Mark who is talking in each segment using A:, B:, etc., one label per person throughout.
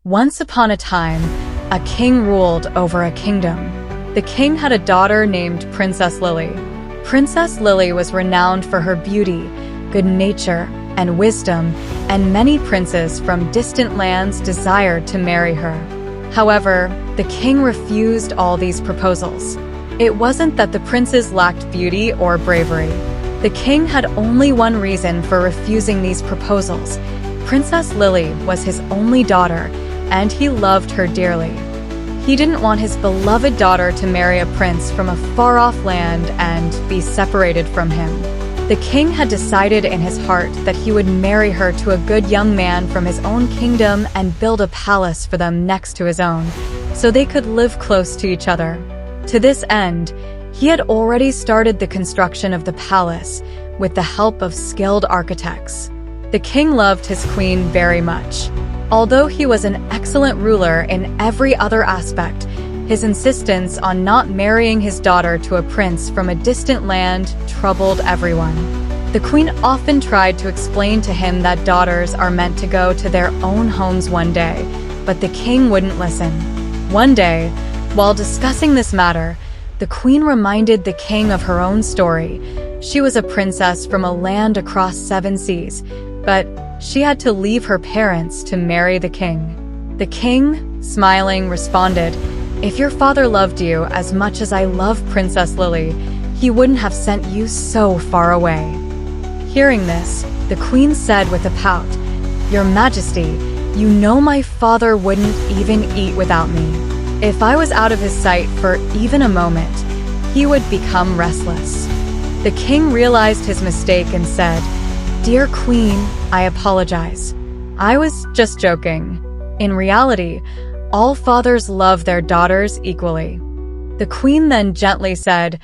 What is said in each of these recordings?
A: Once upon a time, a king ruled over a kingdom. The king had a daughter named Princess Lily. Princess Lily was renowned for her beauty, good nature, and wisdom, and many princes from distant lands desired to marry her. However, the king refused all these proposals. It wasn't that the princes lacked beauty or bravery. The king had only one reason for refusing these proposals. Princess Lily was his only daughter, and he loved her dearly. He didn't want his beloved daughter to marry a prince from a far-off land and be separated from him. The king had decided in his heart that he would marry her to a good young man from his own kingdom and build a palace for them next to his own, so they could live close to each other. To this end, he had already started the construction of the palace with the help of skilled architects. The king loved his queen very much. Although he was an excellent ruler in every other aspect, his insistence on not marrying his daughter to a prince from a distant land troubled everyone. The queen often tried to explain to him that daughters are meant to go to their own homes one day, but the king wouldn't listen. One day, while discussing this matter, the queen reminded the king of her own story. She was a princess from a land across 7 seas, but she had to leave her parents to marry the king. The king, smiling, responded, "If your father loved you as much as I love Princess Lily, he wouldn't have sent you so far away." Hearing this, the queen said with a pout, "Your Majesty, you know my father wouldn't even eat without me. If I was out of his sight for even a moment, he would become restless." The king realized his mistake and said, "Dear Queen, I apologize. I was just joking. In reality, all fathers love their daughters equally." The queen then gently said,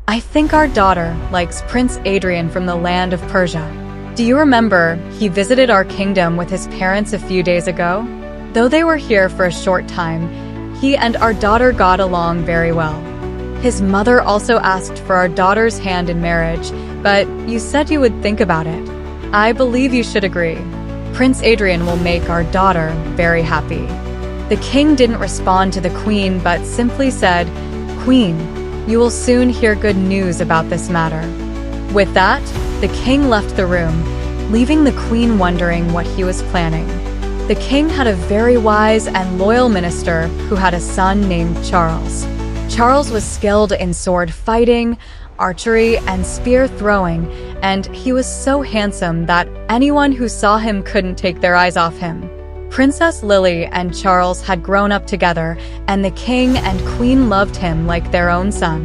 A: "I think our daughter likes Prince Adrian from the land of Persia. Do you remember he visited our kingdom with his parents a few days ago? Though they were here for a short time, he and our daughter got along very well. His mother also asked for our daughter's hand in marriage, but you said you would think about it. I believe you should agree. Prince Adrian will make our daughter very happy." The king didn't respond to the queen but simply said, "Queen, you will soon hear good news about this matter." With that, the king left the room, leaving the queen wondering what he was planning. The king had a very wise and loyal minister who had a son named Charles. Charles was skilled in sword fighting, archery, and spear throwing, and he was so handsome that anyone who saw him couldn't take their eyes off him. Princess Lily and Charles had grown up together, and the king and queen loved him like their own son.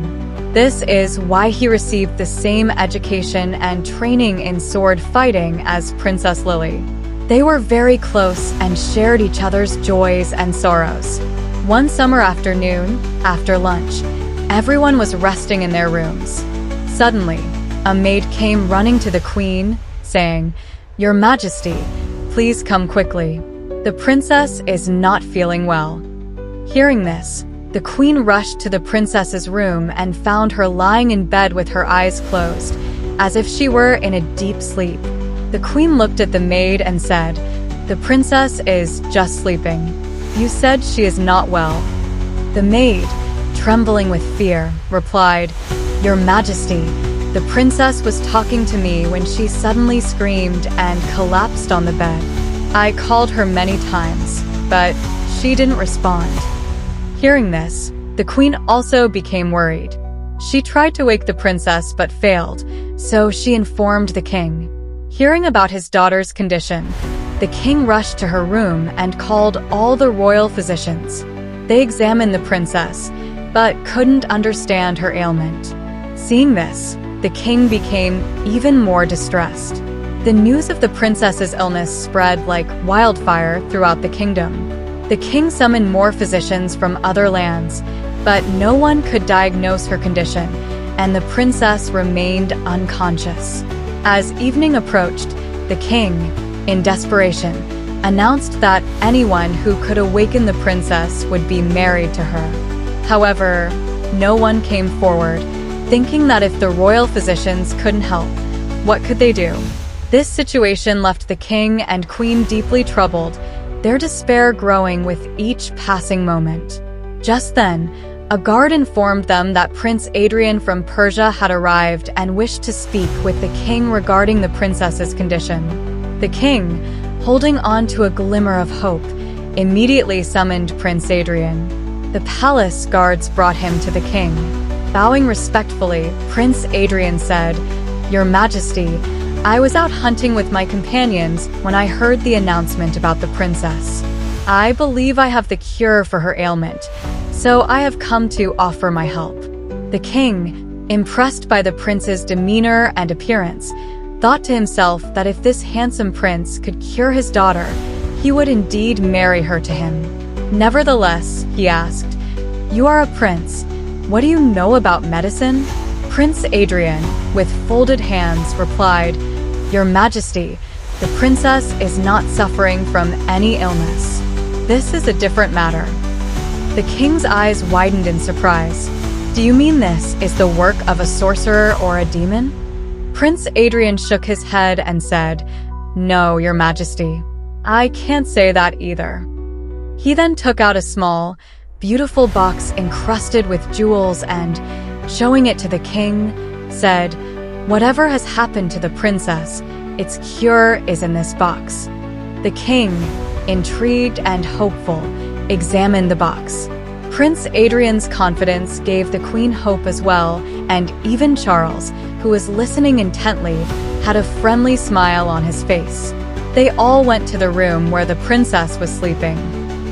A: This is why he received the same education and training in sword fighting as Princess Lily. They were very close and shared each other's joys and sorrows. One summer afternoon, after lunch, everyone was resting in their rooms. Suddenly, a maid came running to the queen, saying, "Your Majesty, please come quickly. The princess is not feeling well." Hearing this, the queen rushed to the princess's room and found her lying in bed with her eyes closed, as if she were in a deep sleep. The queen looked at the maid and said, "The princess is just sleeping. You said she is not well." The maid, trembling with fear, replied, "Your Majesty, the princess was talking to me when she suddenly screamed and collapsed on the bed. I called her many times, but she didn't respond." Hearing this, the queen also became worried. She tried to wake the princess but failed, so she informed the king. Hearing about his daughter's condition, the king rushed to her room and called all the royal physicians. They examined the princess, but couldn't understand her ailment. Seeing this, the king became even more distressed. The news of the princess's illness spread like wildfire throughout the kingdom. The king summoned more physicians from other lands, but no one could diagnose her condition, and the princess remained unconscious. As evening approached, the king, in desperation, announced that anyone who could awaken the princess would be married to her. However, no one came forward, thinking that if the royal physicians couldn't help, what could they do? This situation left the king and queen deeply troubled. their despair growing with each passing moment. Just then, a guard informed them that Prince Adrian from Persia had arrived and wished to speak with the king regarding the princess's condition. The king, holding on to a glimmer of hope, immediately summoned Prince Adrian. The palace guards brought him to the king. Bowing respectfully, Prince Adrian said, "Your Majesty, I was out hunting with my companions when I heard the announcement about the princess. I believe I have the cure for her ailment, so I have come to offer my help." The king, impressed by the prince's demeanor and appearance, thought to himself that if this handsome prince could cure his daughter, he would indeed marry her to him. Nevertheless, he asked, "You are a prince. What do you know about medicine?" Prince Adrian, with folded hands, replied, "Your Majesty, the princess is not suffering from any illness. This is a different matter." The king's eyes widened in surprise. "Do you mean this is the work of a sorcerer or a demon?" Prince Adrian shook his head and said, "No, Your Majesty. I can't say that either." He then took out a small, beautiful box encrusted with jewels and, showing it to the king, said, "Whatever has happened to the princess, its cure is in this box." The king, intrigued and hopeful, examined the box. Prince Adrian's confidence gave the queen hope as well, and even Charles, who was listening intently, had a friendly smile on his face. They all went to the room where the princess was sleeping.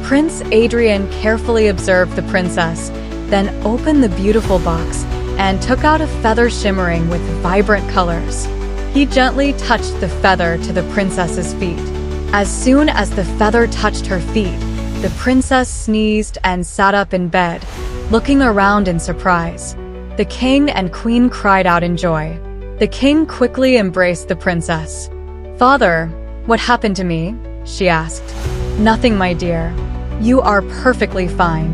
A: Prince Adrian carefully observed the princess, then opened the beautiful box and took out a feather shimmering with vibrant colors. He gently touched the feather to the princess's feet. As soon as the feather touched her feet, the princess sneezed and sat up in bed, looking around in surprise. The king and queen cried out in joy. The king quickly embraced the princess. "Father, what happened to me?" she asked. "Nothing, my dear. You are perfectly fine,"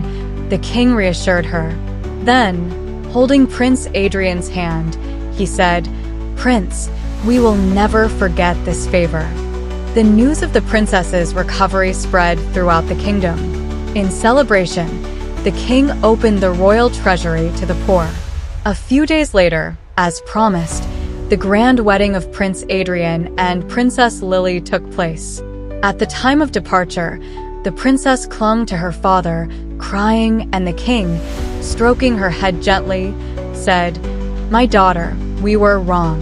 A: the king reassured her. Then, holding Prince Adrian's hand, he said, "Prince, we will never forget this favor." The news of the princess's recovery spread throughout the kingdom. In celebration, the king opened the royal treasury to the poor. A few days later, as promised, the grand wedding of Prince Adrian and Princess Lily took place. At the time of departure, the princess clung to her father, crying, and the king, stroking her head gently, said, "My daughter, we were wrong.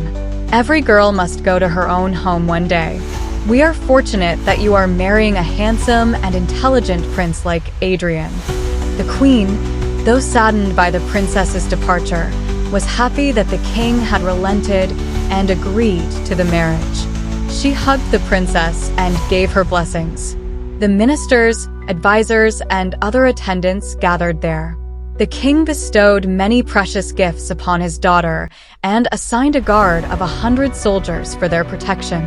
A: Every girl must go to her own home one day. We are fortunate that you are marrying a handsome and intelligent prince like Adrian." The queen, though saddened by the princess's departure, was happy that the king had relented and agreed to the marriage. She hugged the princess and gave her blessings. The ministers, advisors, and other attendants gathered there. The king bestowed many precious gifts upon his daughter and assigned a guard of 100 soldiers for their protection.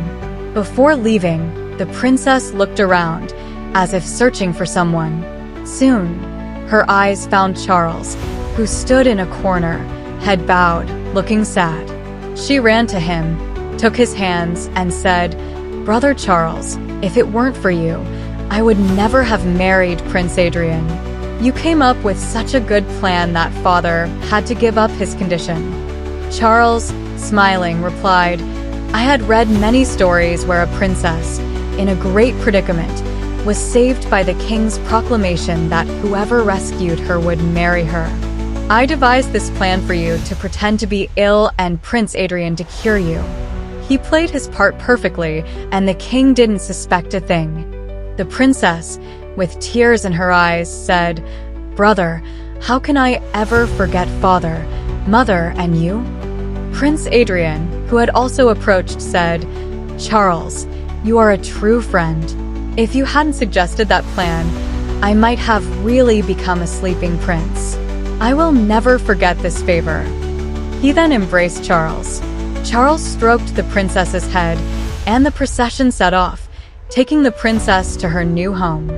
A: Before leaving, the princess looked around, as if searching for someone. Soon, her eyes found Charles, who stood in a corner, head bowed, looking sad. She ran to him, took his hands, and said, "Brother Charles, if it weren't for you, I would never have married Prince Adrian. You came up with such a good plan that father had to give up his condition." Charles, smiling, replied, "I had read many stories where a princess, in a great predicament, was saved by the king's proclamation that whoever rescued her would marry her. I devised this plan for you to pretend to be ill and Prince Adrian to cure you." He played his part perfectly, and the king didn't suspect a thing. The princess, with tears in her eyes, said, "Brother, how can I ever forget father, mother, and you?" Prince Adrian, who had also approached, said, "Charles, you are a true friend. If you hadn't suggested that plan, I might have really become a sleeping prince. I will never forget this favor." He then embraced Charles. Charles stroked the princess's head, and the procession set off, taking the princess to her new home.